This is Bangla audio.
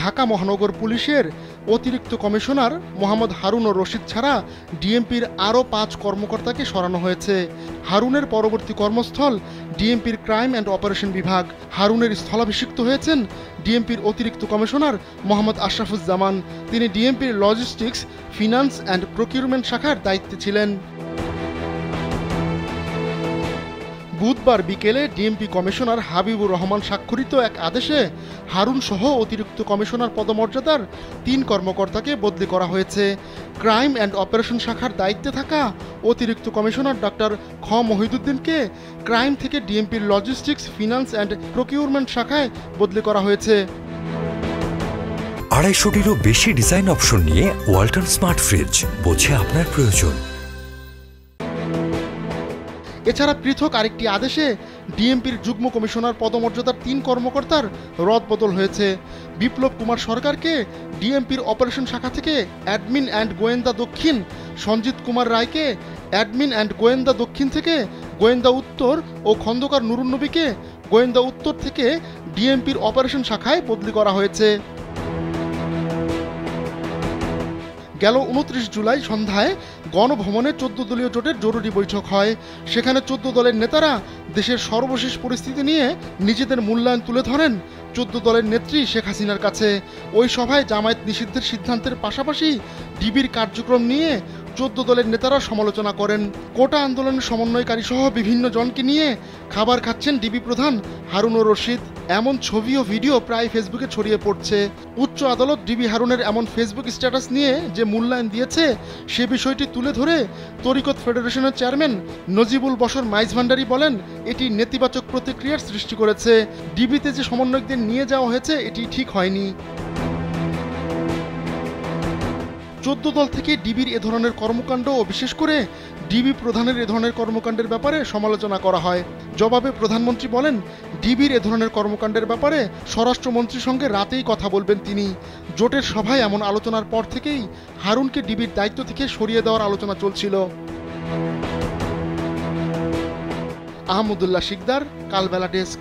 ঢাকা মহানগর পুলিশের অতিরিক্ত কমিশনার মোহাম্মদ হারুন ও রশিদ ছাড়া ডিএমপির আরও 5 কর্মকর্তাকে সরানো হয়েছে। হারুনের পরবর্তী কর্মস্থল ডিএমপির ক্রাইম অ্যান্ড অপারেশন বিভাগ। হারুনের স্থলাভিষিক্ত হয়েছেন ডিএমপির অতিরিক্ত কমিশনার মোহাম্মদ আশরাফুজ্জামান। তিনি ডিএমপির লজিস্টিক্স, ফিনান্স অ্যান্ড প্রকিউরমেন্ট শাখার দায়িত্বে ছিলেন। বুধবার বিকেলে ডিএমপি কমিশনার হাবিবুর রহমান স্বাক্ষরিত এক আদেশে হারুন সহ অতিরিক্ত কমিশনার পদমর্যাদার 3 কর্মকর্তাকে বদলি করা হয়েছে। ক্রাইম অ্যান্ড অপারেশন শাখার দায়িত্বে থাকা অতিরিক্ত কমিশনার ডক্টর খ মহিদুদ্দিনকে ক্রাইম থেকে ডিএমপির লজিস্টিক্স, ফিনান্স অ্যান্ড প্রকিউরমেন্ট শাখায় বদলি করা হয়েছে। 250-টিরও বেশি ডিজাইন অপশন নিয়ে ওয়ালটন স্মার্ট ফ্রিজ, বোঝে আপনার প্রয়োজন। এছাড়া পৃথক আরেকটি আদেশে ডিএমপির যুগ্ম কমিশনার পদমর্যাদার 3 কর্মকর্তার রদবদল হয়েছে। বিপ্লব কুমার সরকারকে ডিএমপির অপারেশন শাখা থেকে অ্যাডমিন অ্যান্ড গোয়েন্দা দক্ষিণ, সঞ্জিত কুমার রায়কে অ্যাডমিন অ্যান্ড গোয়েন্দা দক্ষিণ থেকে গোয়েন্দা উত্তর ও খন্দকার নুরুন নবীকে গোয়েন্দা উত্তর থেকে ডিএমপির অপারেশন শাখায় বদলি করা হয়েছে। গেল 29 জুলাই সন্ধ্যায় গণভবনে 14 দলীয় জোটের জরুরি বৈঠক হয়। সেখানে 14 দলের নেতারা দেশের সর্বশেষ পরিস্থিতি নিয়ে নিজেদের মূল্যায়ন তুলে ধরেন 14 দলের নেত্রী শেখ হাসিনার কাছে। ওই সভায় জামায়াত নিষিদ্ধের সিদ্ধান্তের পাশাপাশি ডিবির কার্যক্রম নিয়ে 14 দলের নেতারা সমালোচনা করেন। কোটা আন্দোলনের সমন্বয়কারী সহ বিভিন্ন জনকে নিয়ে খাবার খাচ্ছেন ডিবি প্রধান হারুন ও রশিদ, এমন ছবি ও ভিডিও প্রায় ফেসবুকে ছড়িয়ে পড়ছে। উচ্চ আদালত ডিবি হারুনের এমন ফেসবুক স্ট্যাটাস নিয়ে যে মূল্যায়ন দিয়েছে সে বিষয়টি তুলে ধরে তরিকত ফেডারেশনের চেয়ারম্যান নজিবুল বশর মাইজ ভান্ডারী বলেন, এটি নেতিবাচক প্রতিক্রিয়ার সৃষ্টি করেছে। ডিবিতে যে সমন্বয়কদের নিয়ে যাওয়া হয়েছে এটি ঠিক হয়নি। 14 দল থেকে ডিবির এ ধরনের কর্মকাণ্ড ও বিশেষ করে ডিবি প্রধানের এ ধরনের কর্মকাণ্ডের ব্যাপারে সমালোচনা করা হয়। জবাবে প্রধানমন্ত্রী বলেন, ডিবির এ ধরনের কর্মকাণ্ডের ব্যাপারে স্বরাষ্ট্রমন্ত্রীর সঙ্গে রাতেই কথা বলবেন তিনি। জোটের সভায় এমন আলোচনার পর থেকেই হারুনকে ডিবির দায়িত্ব থেকে সরিয়ে দেওয়ার আলোচনা চলছিল। আহমদুল্লাহ শিকদার, কালবেলা ডেস্ক।